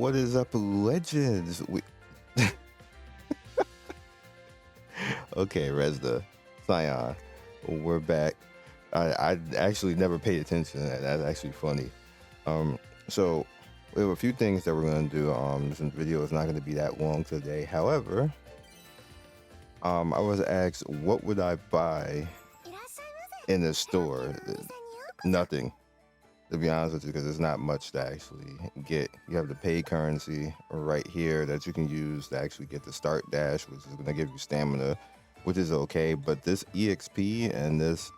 What is up, legends? Okay, Resda, Scion, we're back. I actually never paid attention to that. That's actually funny. So we have a few things that we're going to do. This video is not going to be that long today. However, I was asked, what would I buy in the store? Nothing, to be honest with you, because there's not much to actually get. You have the paid currency right here that you can use to actually get the start dash, which is going to give you stamina, which is okay. But this EXP and this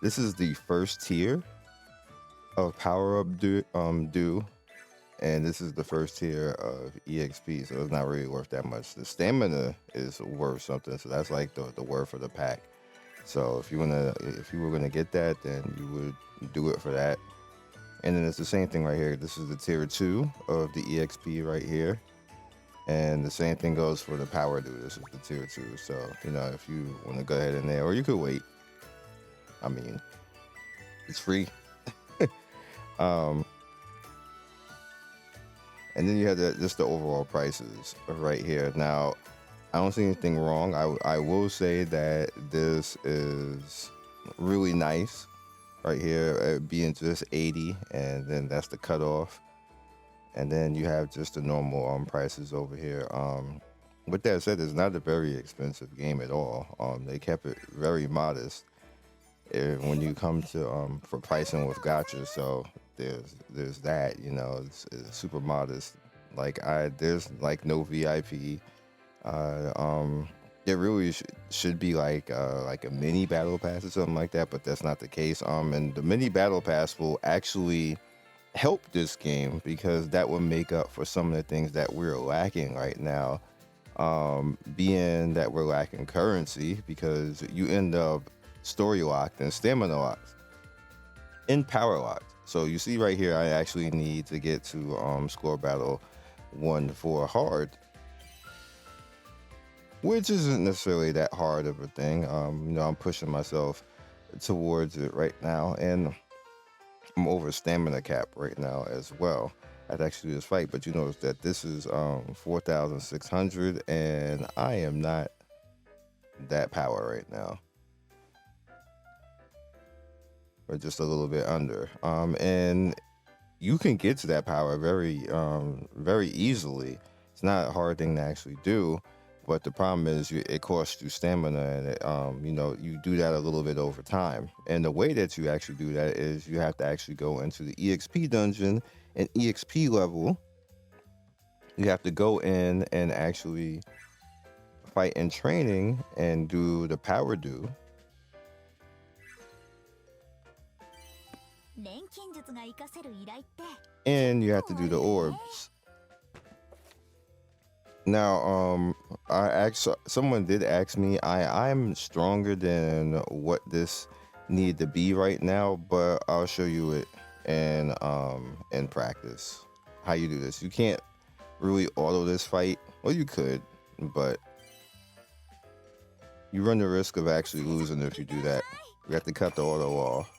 this is the first tier of power up due, and this is the first tier of EXP, so it's not really worth that much. The stamina is worth something, so that's like the worth of the pack. So if you were gonna get that, then you would do it for that. And then it's the same thing right here. This is the tier 2 of the EXP right here, and the same thing goes for the power do. This is the tier 2. So if you want to go ahead in there, or you could wait. I mean, it's free. And then you have just the overall prices right here. Now, I don't see anything wrong. I will say that this is really nice right here, being just 80, and then that's the cutoff. And then you have just the normal prices over here. With that said, it's not a very expensive game at all. They kept it very modest when you come to for pricing with gacha. So there's that, it's super modest. Like there's like no VIP. It really should be like a mini battle pass or something like that, but that's not the case. And the mini battle pass will actually help this game, because that would make up for some of the things that we're lacking right now. Being that we're lacking currency, because you end up story locked and stamina locked in power locked. So you see right here, I actually need to get to score battle 1 for hard, which isn't necessarily that hard of a thing. I'm pushing myself towards it right now, and I'm over stamina cap right now as well. I'd actually do this fight, but you notice that this is 4,600, and I am not that power right now. Or just a little bit under. And you can get to that power very easily. It's not a hard thing to actually do, but the problem is it costs you stamina, and you do that a little bit over time. And the way that you actually do that is you have to actually go into the EXP dungeon and EXP level. You have to go in and actually fight in training and do the power do. And you have to do the orbs. Now, someone did ask me, I'm stronger than what this need to be right now, but I'll show you it in practice how you do this. You can't really auto this fight. Well, you could, but you run the risk of actually losing if you do that. You have to cut the auto off.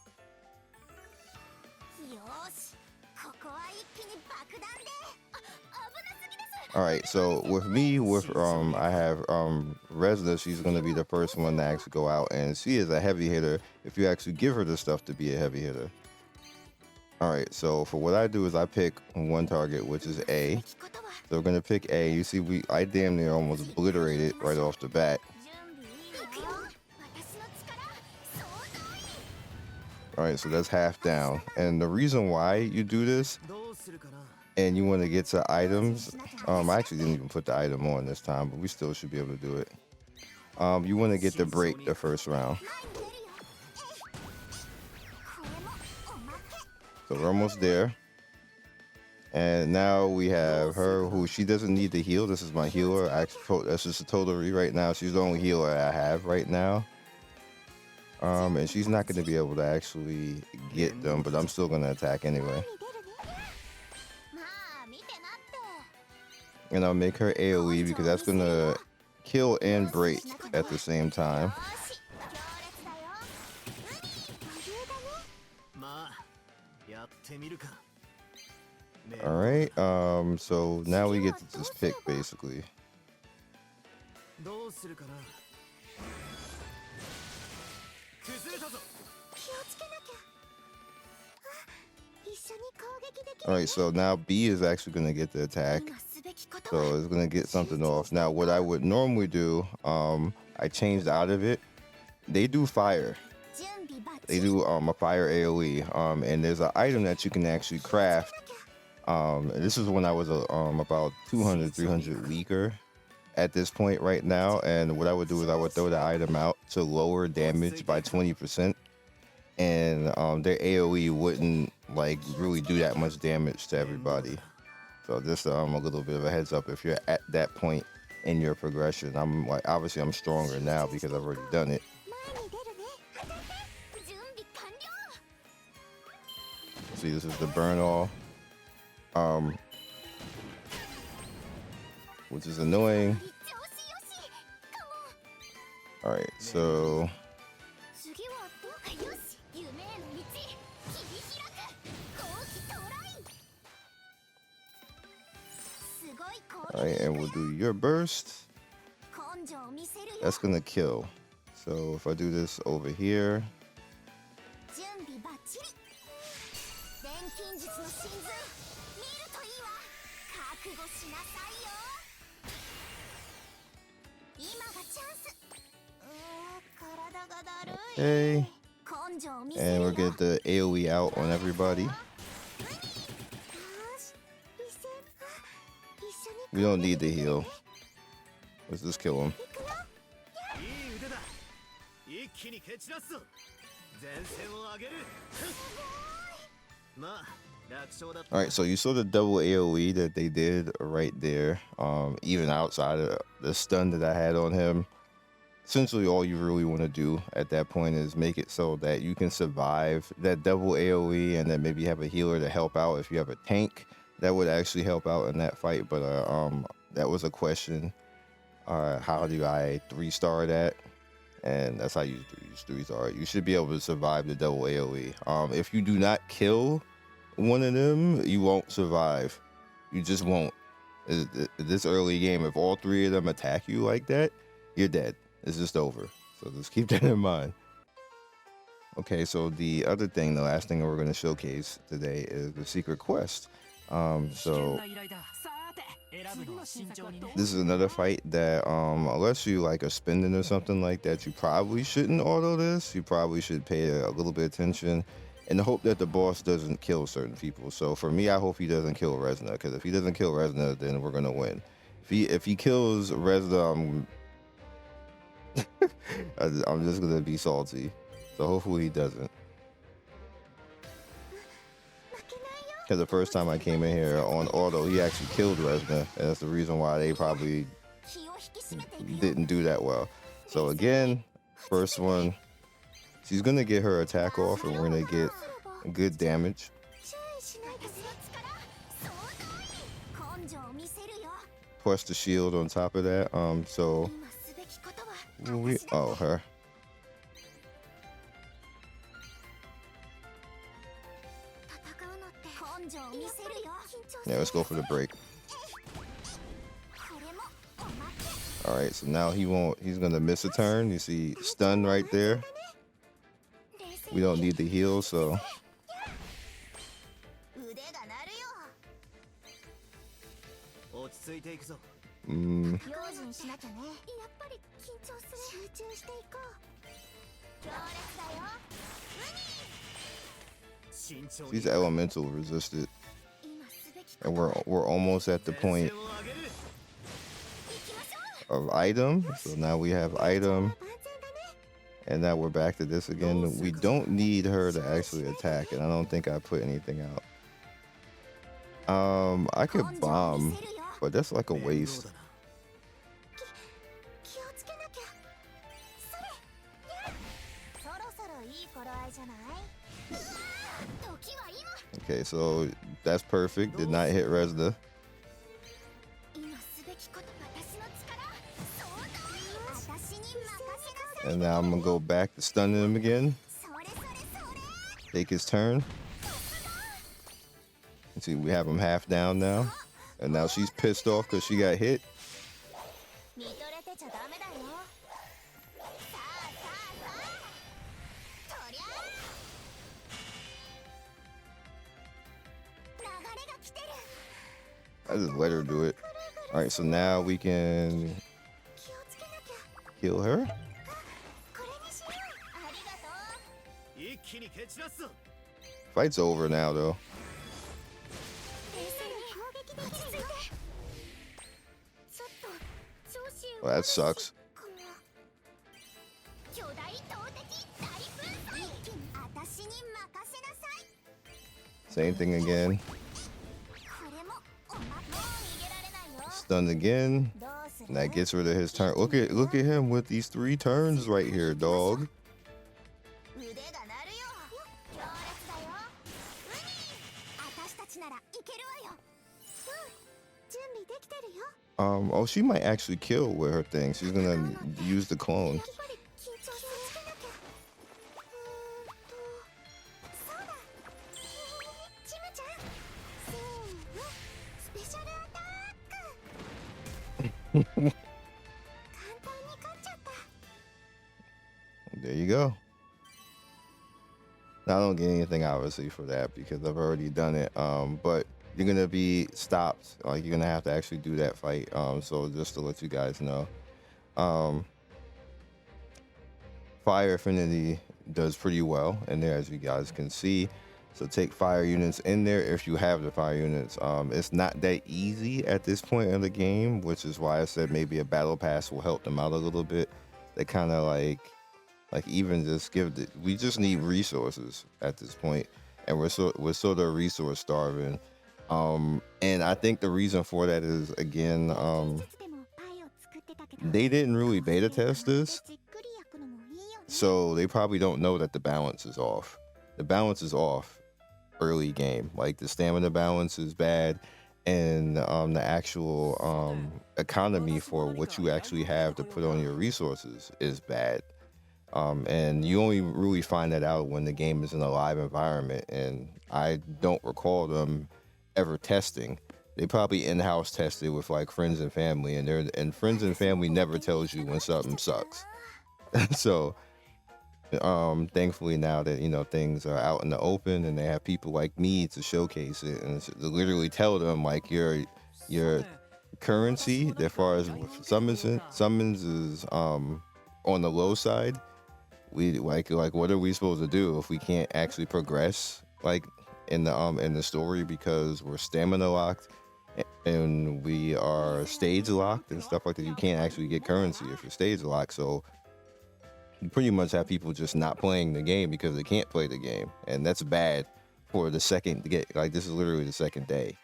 All right, so with me, I have Resda. She's gonna be the first one to actually go out, and she is a heavy hitter if you actually give her the stuff to be a heavy hitter. All right, so for what I do is I pick one target, which is A. So we're gonna pick A. You see, I damn near almost obliterated right off the bat. All right, so that's half down, and the reason why you do this, and you want to get to items, I actually didn't even put the item on this time, but we still should be able to do it. You want to get the break the first round. So we're almost there. And now we have her, who she doesn't need to heal. This is my healer. That's just a totally right now. She's the only healer I have right now. And she's not going to be able to actually get them, but I'm still going to attack anyway. And I'll make her AoE, because that's going to kill and break at the same time. All right. So now we get to just pick basically. All right. So now B is actually gonna get the attack. So it's gonna get something off. Now, what I would normally do, I changed out of it. They do fire. They do a fire AOE. And there's an item that you can actually craft. This is when I was about 200, 300 weaker at this point right now. And what I would do is I would throw the item out to lower damage by 20%. And their AOE wouldn't like really do that much damage to everybody. So just a little bit of a heads up if you're at that point in your progression. I'm like, obviously I'm stronger now because I've already done it. See, this is the burn all, which is annoying. All right, so all right, and we'll do your burst. That's gonna kill. So if I do this over here, okay, and we'll get the AOE out on everybody. We don't need the heal. Let's just kill him. All right, so you saw the double AOE that they did right there. Even outside of the stun that I had on him, essentially all you really want to do at that point is make it so that you can survive that double AOE, and then maybe have a healer to help out. If you have a tank, that would actually help out in that fight. But that was a question. How do I 3-star that? And that's how you use 3-star. You should be able to survive the double AOE. If you do not kill one of them, you won't survive. You just won't. This early game, if all 3 of them attack you like that, you're dead. It's just over. So just keep that in mind. Okay, so the other thing, the last thing we're going to showcase today is the secret quest. So this is another fight that unless you like are spending or something like that, you probably shouldn't auto this. You probably should pay a little bit of attention in the hope that the boss doesn't kill certain people. So for me, I hope he doesn't kill Resna, because if he doesn't kill Resna, then we're gonna win. If he kills Resna, I'm just gonna be salty. So hopefully he doesn't. Because the first time I came in here on auto, he actually killed Resna, and that's the reason why they probably didn't do that well. So again, first one, she's gonna get her attack off, and we're gonna get good damage. Plus the shield on top of that. So her. Yeah, let's go for the break. All right, so now he's gonna miss a turn. You see stun right there. We don't need the heal, so she's elemental resisted, and we're almost at the point of item. So now we have item, and now we're back to this again. We don't need her to actually attack, and I don't think I put anything out. I could bomb, but that's like a waste. Okay, so that's perfect. Did not hit Resna. And now I'm gonna go back to stunning him again. Take his turn. See, we have him half down now, and now she's pissed off because she got hit. I just let her do it. All right, so now we can kill her. Fight's over now, though. Well, that sucks. Same thing again. Stunned again. And that gets rid of his turn. Look at him with these 3 turns right here, dog. Oh, she might actually kill with her thing. She's gonna use the clone. There you go. Now, I don't get anything obviously for that because I've already done it. But you're gonna be stopped. Like, you're gonna have to actually do that fight. So just to let you guys know, fire affinity does pretty well in there, as you guys can see. So take fire units in there if you have the fire units. It's not that easy at this point in the game, which is why I said maybe a battle pass will help them out a little bit. They kind of like even just we just need resources at this point, and we're sort of resource starving. And I think the reason for that is, again, they didn't really beta test this, so they probably don't know that the balance is off. The balance is off early game. Like, the stamina balance is bad, and the actual economy for what you actually have to put on your resources is bad. And you only really find that out when the game is in a live environment, and I don't recall them ever testing. They probably in-house tested with like friends and family, and friends and family never tells you when something sucks. So thankfully now that, you know, things are out in the open and they have people like me to showcase it and to literally tell them like your currency as far as summons is on the low side. We like what are we supposed to do if we can't actually progress like in the story because we're stamina locked and we are stage locked and stuff like that? You can't actually get currency if you're stage locked. So you pretty much have people just not playing the game because they can't play the game, and that's bad for the second to get, like, this is literally the second day.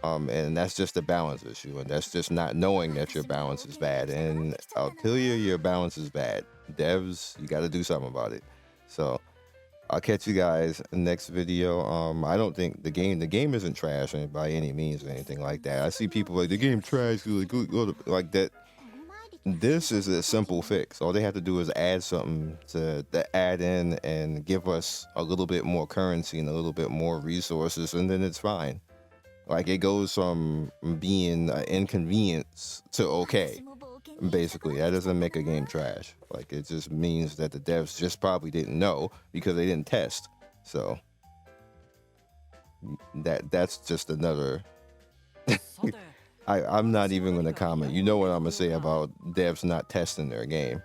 And that's just a balance issue, and that's just not knowing that your balance is bad. And I'll tell you, your balance is bad. Devs, you got to do something about it. So I'll catch you guys in the next video. I don't think the game isn't trash by any means or anything like that. I see people like the game trash, like that. This is a simple fix. All they have to do is add something to add in and give us a little bit more currency and a little bit more resources, and then it's fine. Like, it goes from being an inconvenience to okay. Basically, that doesn't make a game trash. Like, it just means that the devs just probably didn't know because they didn't test. So that's just another. I'm not even going to comment. You know what I'm going to say about devs not testing their game.